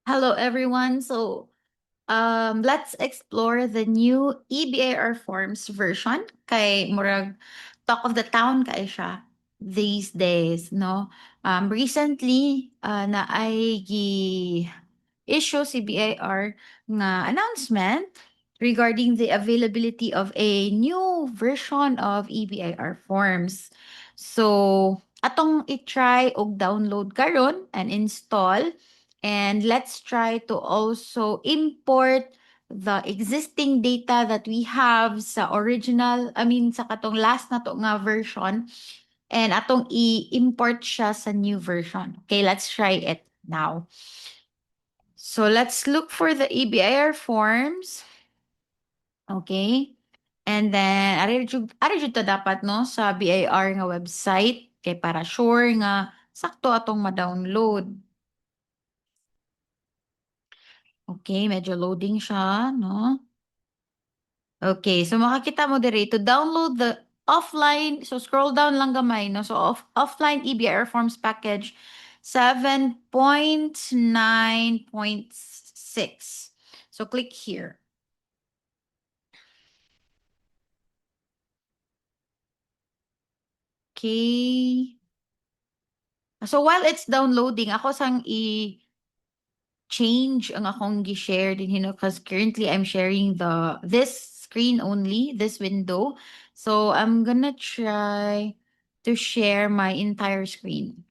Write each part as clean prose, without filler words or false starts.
Hello, everyone. Let's explore the new EBAR Forms version. Kay murag talk of the town kay siya these days, no? Recently, na ay issue CBAR nga announcement regarding the availability of a new version of EBIR forms. So, atong i-try og download karon and install, and let's try to also import the existing data that we have sa original, sa katong last na to nga version, and atong i-import siya sa new version. Okay, let's try it now. So let's look for the EBIR forms. Okay? And then ari jud ta dapat no sa BIR nga website kay para sure nga sakto atong ma-download. Okay, medyo loading siya, no? Okay, so makakita mo diri to download the offline, so scroll down lang gamay, no? So offline EBIR forms package 7.9.6. So click here. Okay. So while it's downloading, ako sang i-change ang akong gi-share din hino because currently I'm sharing this screen only, this window. So I'm gonna try to share my entire screen.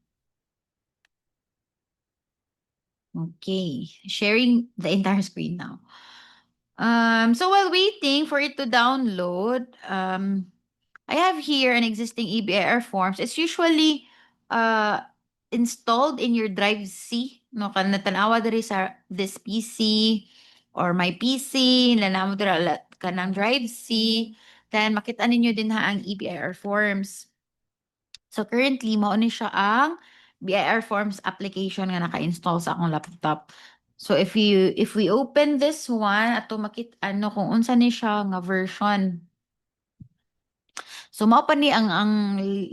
Okay, sharing the entire screen now. So while waiting for it to download, I have here an existing EBIR forms. It's usually uh installed in your Drive C. No, kan natanawa diri sa this PC or my PC, nanamo diri kanang Drive C. Then makita ninyo din ha ang EBIR forms. So currently mao ni siya ang BIR forms application nga naka-install sa akong laptop. So if we open this one ato makita ano kung unsa ni siya nga version. So mao pa ni ang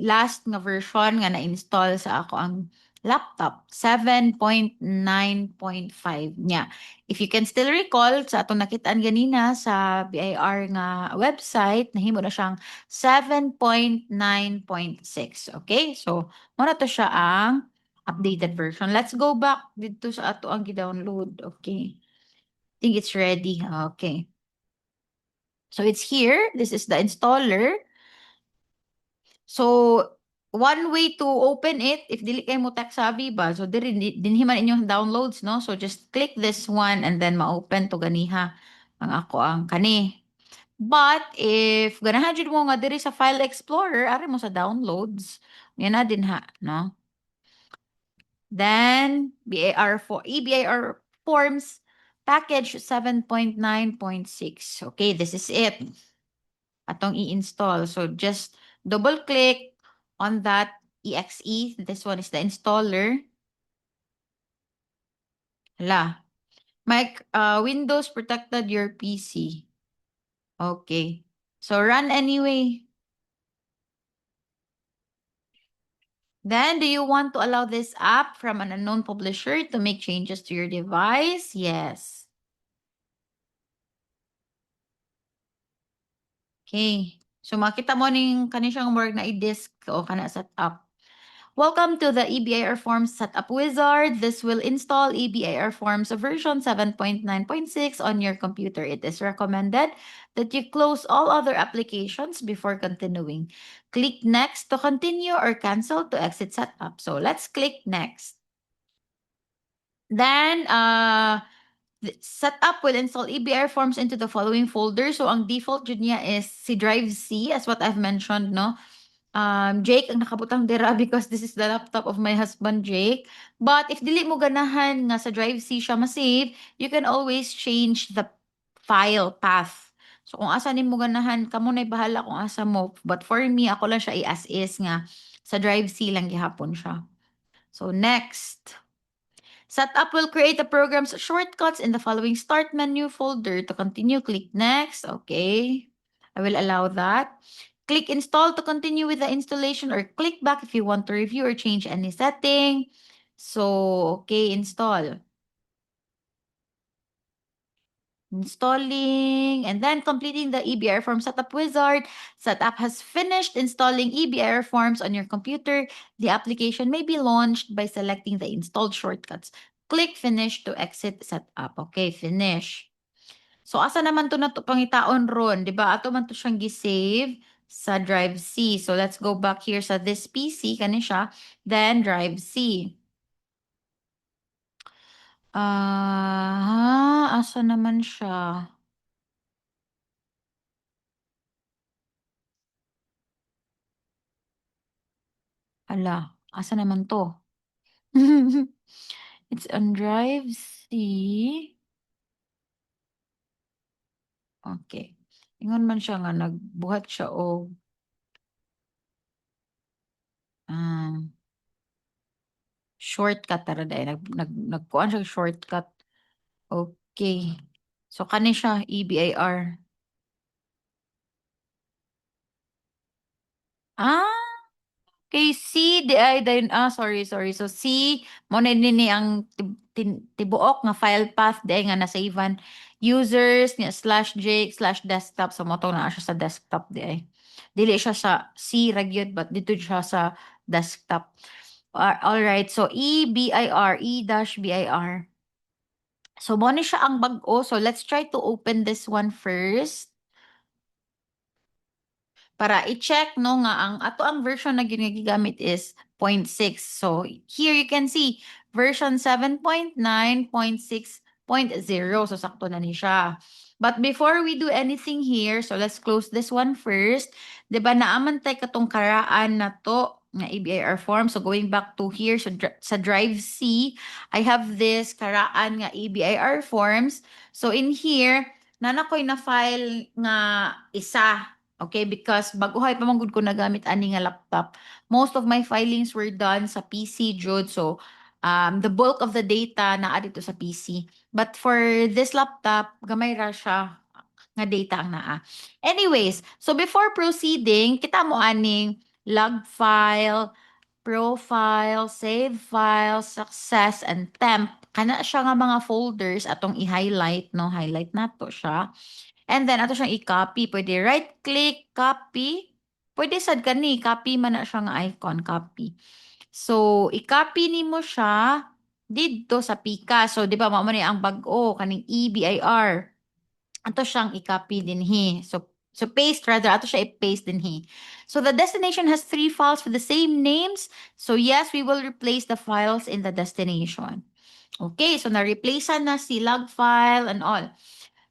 last nga version nga na-install sa ako ang laptop 7.9.5 niya. If you can still recall sa atong nakitaan ganina sa BIR nga website nahimo na siyang 7.9.6. Okay? So mo na to siya ang updated version. Let's go back dito sa ato ang gi-download. Okay. I think it's ready. Okay. So it's here. This is the installer. So, one way to open it, if dili kayo mo tech savvy ba, so diri dinhi man inyong downloads, no? So, just click this one and then ma-open to ganiha ang ako ang kani. But, if ganahan jud mo nga diri sa File Explorer, ari mo sa downloads, yan na din ha, no? Then, EBIR forms package 7.9.6. Okay, this is it. Atong i-install. So just double click on that exe. This one is the installer. Hala. Mike, Windows protected your PC. Okay. So run anyway. Then, do you want to allow this app from an unknown publisher to make changes to your device? Yes. Okay. So makita mo ning kani siyang work na i-disk o kana set up. Welcome to the EBIR Forms Setup Wizard. This will install EBIR Forms version 7.9.6 on your computer. It is recommended that you close all other applications before continuing. Click Next to continue or cancel to exit setup. So let's click Next. Then, the setup will install EBR forms into the following folder. So, ang default jud niya is si Drive C, as what I've mentioned, no? Jake ang nakabutang dira because this is the laptop of my husband, Jake. But if dili mo ganahan nga sa Drive C siya ma-save, you can always change the file path. So, kung asa ni mo ganahan, kamo na'y bahala kung asa mo. But for me, ako lang siya i-as is nga sa Drive C lang gihapon siya. So, next. Setup will create the program's shortcuts in the following Start menu folder. To continue, click Next. Okay. I will allow that. Click Install to continue with the installation or click back if you want to review or change any setting. So, okay, install. Installing and then completing the EBR form setup wizard. Setup has finished installing EBR forms on your computer. The application may be launched by selecting the installed shortcuts. Click finish to exit setup. Okay, finish. So asa naman to na to pangitaon ron, 'di ba? Ato man to siyang gi-save sa drive C. So let's go back here sa this PC kani siya, then drive C. Asa naman siya? Hala, asa naman 'to? It's on drive C. Okay. Ingon man siya nga nagbuhat siya og um, shortcut tara day nagkuan siya og shortcut. Okay. So kani siya EBAR. Ah, kay C di ay dayon sorry. So C mo na nini ang tibuok nga file path di ay nga na-savean users niya /jake/desktop so mo to na siya sa desktop di ay. Dili siya sa C ra gyud but dito siya sa desktop. All right. So EBIR, E-BIR. So mo ni siya ang bag-o. So let's try to open this one first. Para i-check no nga ang ato ang version na ginagamit is 0.6. So here you can see version 7.9.6.0. So sakto na ni siya. But before we do anything here, so let's close this one first. 'Di ba naaman tay katong karaan na to nga EBIR form. So going back to here so sa drive C, I have this karaan nga EBIR forms. So in here, nanakoy na file nga isa. Okay, because baguhay pa man gud ko nagamit ani nga laptop. Most of my filings were done sa PC jud. So the bulk of the data naa dito sa PC. But for this laptop, gamay ra siya nga data ang naa. Anyways, so before proceeding, kita mo aning log file, profile, save file, success, and temp. Kana siya nga mga folders atong i-highlight, no? Highlight nato siya. And then ato siyang i-copy. Pwede right-click, copy. Pwede sad kani, copy man na siya nga icon, copy. So, i-copy nimo siya didto sa Pika. So, di ba, mao man ni ang bag-o, kaning EBIR. Ato siyang i-copy dinhi. So paste rather, ato siya i-paste dinhi. So the destination has 3 files with the same names. So yes, we will replace the files in the destination. Okay, so na-replace na si log file and all.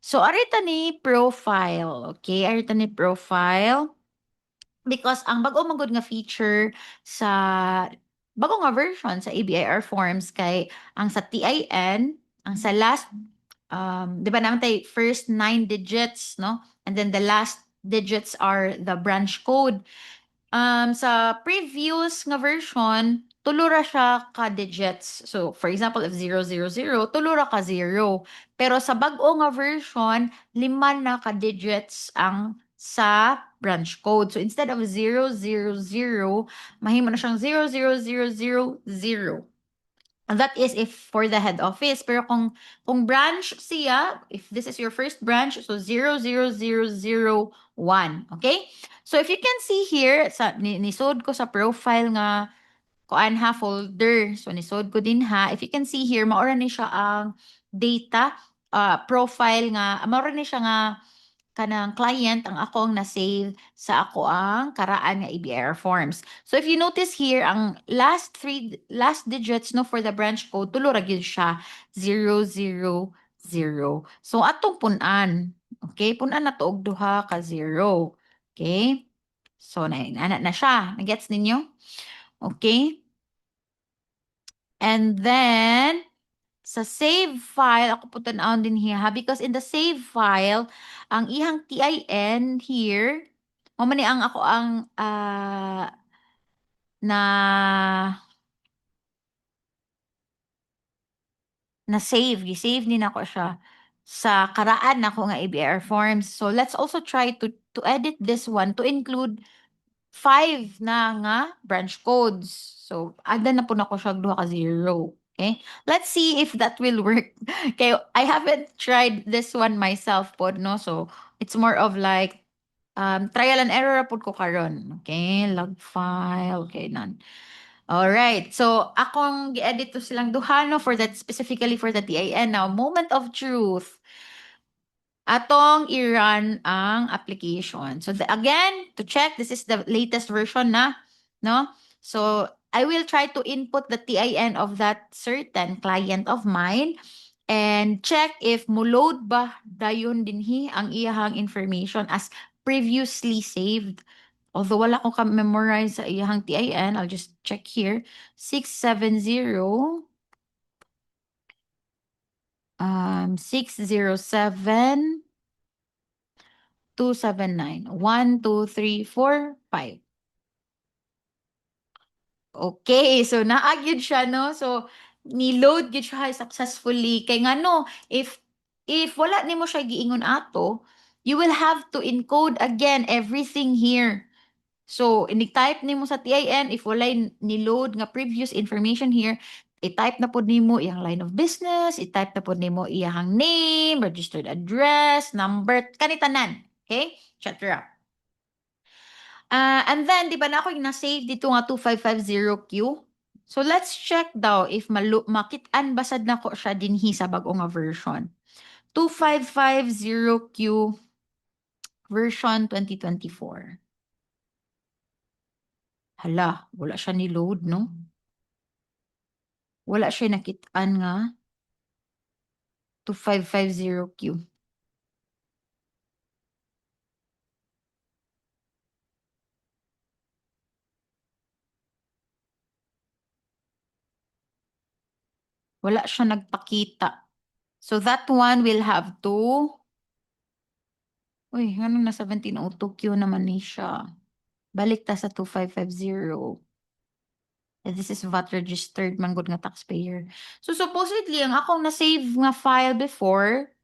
So, arita ni profile. Okay, arita ni profile. Because ang bago magod nga feature sa bago nga version sa ABIR forms kay ang sa TIN, ang sa last, di ba naman tayo first 9 digits, no? And then the last digits are the branch code. Sa previous nga version, tulura siya ka digits. So, for example, if 000, tulura ka 0. Pero sa bag-o nga version, 5 na ka digits ang sa branch code. So, instead of 000, mahimo na siyang 00000. And that is if for the head office. Pero kung branch siya, if this is your first branch, so 00001. Okay? So if you can see here, nisod ko sa profile nga kuan ha folder. So nisod ko din ha. If you can see here, maura ni siya ang data profile nga, maura ni siya nga kanang client ang ako ang na-save sa ako ang karaan nga ABR forms. So if you notice here, ang last digits no for the branch code, tulo ra gyud siya 000. So atong punan. Okay, punan na to og duha ka 0. Okay? So na siya. Nagets ninyo? Okay? And then sa save file, ako po tanawon din here ha, because in the save file, ang ihang TIN here, mamani ang ako ang na save, gi-save ni nako siya sa karaan nako nga ABR forms. So let's also try to edit this one to include 5 na nga branch codes. So, ada na po nako siya duha ka 0. Okay? Let's see if that will work. Okay, I haven't tried this one myself pod, no? So, it's more of like trial and error pod ko karon. Okay, log file. Okay, none. All right. So, akong gi-edit to silang duha, no, for that, specifically for the TIN. Now, moment of truth. Atong i-run ang application. So, again, to check, this is the latest version na, no? So, I will try to input the TIN of that certain client of mine and check if muload ba dayon dinhi ang iyahang information as previously saved. Although wala ko ka-memorize sa iyahang TIN, I'll just check here. 670 607 279. 1, 2, 3, 4, 5. Okay, so naagid siya, no? So, ni-load gyud siya successfully. Kay nga no, if wala nimo siya giingon ato, you will have to encode again everything here. So, ini-type nimo sa TIN, if walay ni-load nga previous information here, i-type na pod nimo iyang line of business, i-type na pod nimo iyang name, registered address, number, kanitanan. Okay? Etc. And then, di ba na ako yung na-save dito nga 2550Q? So, let's check daw if makit-an basad na ko siya dinhi sa bago nga version. 2550Q version 2024. Hala, wala siya ni load, no? Wala siya nakit-an nga 2550Q. Wala siya nagpakita. So, that one will have to... Uy, ano na 1702Q naman ni siya. Balik ta sa 2550. This is VAT registered man gud nga taxpayer. So supposedly ang akong na-save nga file before,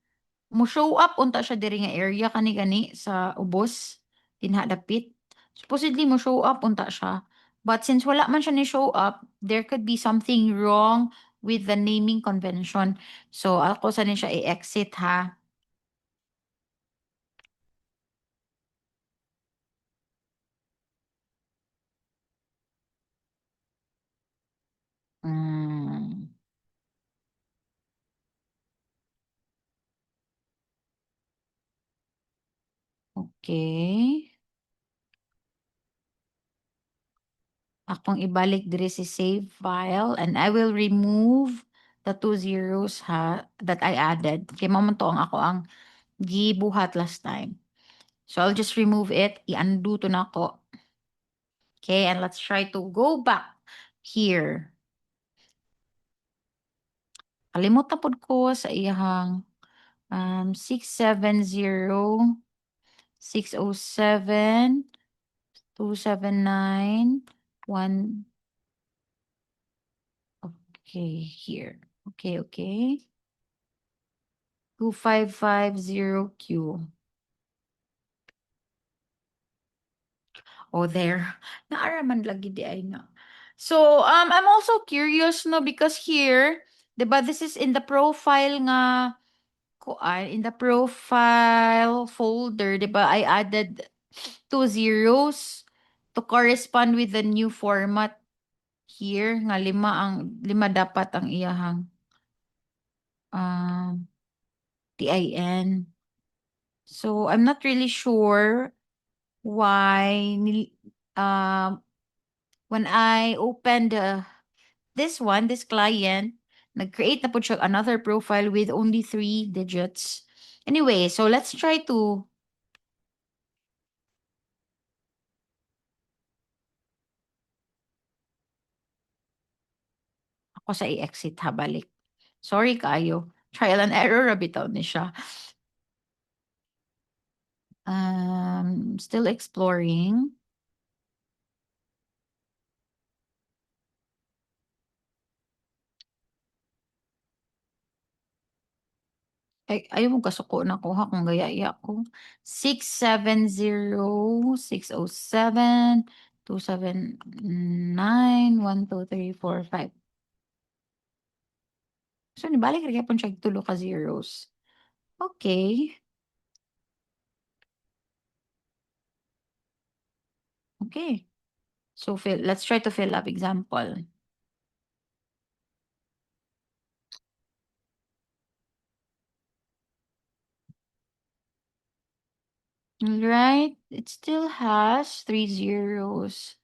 mo show up unta siya diri nga area kani-gani sa ubos dinha dapit. Supposedly mo show up unta siya. But since wala man siya ni show up, there could be something wrong with the naming convention. So ako sa ni siya i-exit ha. Mm, okay. Akong ibalik diri si save file and I will remove the two zeros ha that I added. Kay mo man to ang ako ang gibuhat last time. So I'll just remove it, i-undo to na ako. Okay, and let's try to go back here. Kalimutan pod ko sa iyahang 670 607 279 1. Okay, here. Okay, okay. 2550Q. Oh, there. Naara man lagi di ay nga. So, I'm also curious, no, because here, 'di ba, this is in the profile nga kuan, in the profile folder, 'di ba, I added two zeros to correspond with the new format here nga lima dapat ang iyahang um TIN. So, I'm not really sure why when I opened this client, nag-create na po siya another profile with only 3 digits. Anyway, so let's try to ako sa i-exit ha balik. Sorry kayo. Trial and error bitaw ni siya. Still exploring. Ay, ayaw mo kasuko na ko ha kung gaya-iya ko. 670 607 279 1 2 3 4 5. So nibalik ra gyapon siya og tulo ka zeros. Okay. Okay. So let's try to fill up example. Right? It still has three zeros.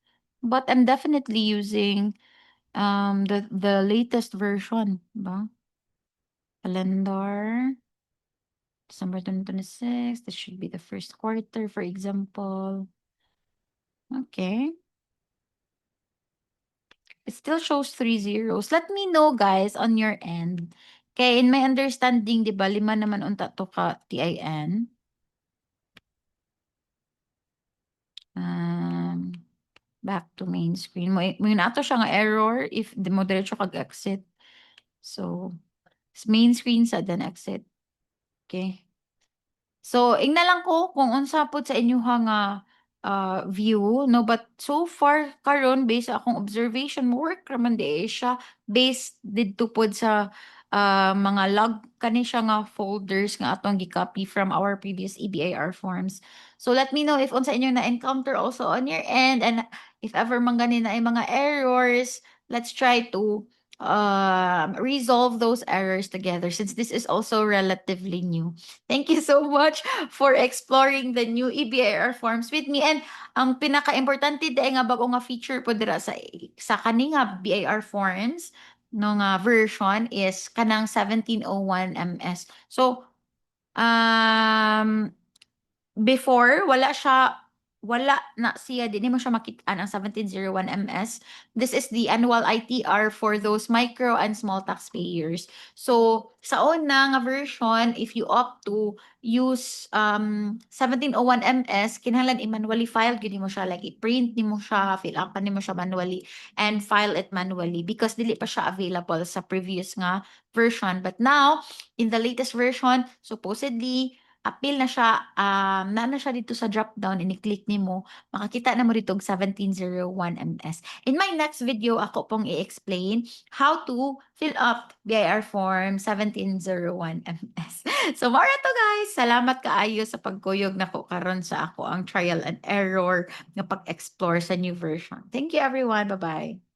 But I'm definitely using the latest version, ba? Calendar, December 2026. This should be the first quarter, for example. Okay. It still shows three zeros. Let me know, guys, on your end. Okay, in my understanding, di ba, lima naman unta to ka TIN. Um, back to main screen. May nato siya nga error if di mo diretso kag-exit. So, main screen sa then exit. Okay. So, ingna lang ko kung unsa pod sa inyuha nga view, no? But so far, karon based sa akong observation, work raman di siya based didto pod sa mga log kani siya nga folders nga atong gi-copy from our previous EBAR forms. So, let me know if unsa inyong na-encounter also on your end, and if ever man gani na ay mga errors, let's try to resolve those errors together since this is also relatively new. Thank you so much for exploring the new EBIR forms with me. And ang pinaka-importante dahil nga bago nga feature po dira sa kani nga BIR forms no nga version is kanang 1701 MS. So, um, before, wala na siya, di mo siya makitaan ang 1701 MS. This is the annual ITR for those micro and small taxpayers. So, sa una nga version, if you opt to use 1701 MS, kinahanglan i-manually file, gini mo siya, like i-print ni mo siya, fill up ni mo siya manually, and file it manually because dili pa siya available sa previous nga version. But now, in the latest version, supposedly, appeal na siya, na siya dito sa drop down, ini-click nimo, makakita na mo dito og 1701 MS. In my next video, ako pong i-explain how to fill up BIR form 1701 MS. So, mara to guys. Salamat kaayo sa pagkuyog nako karon sa ako ang trial and error nga pag-explore sa new version. Thank you everyone. Bye-bye.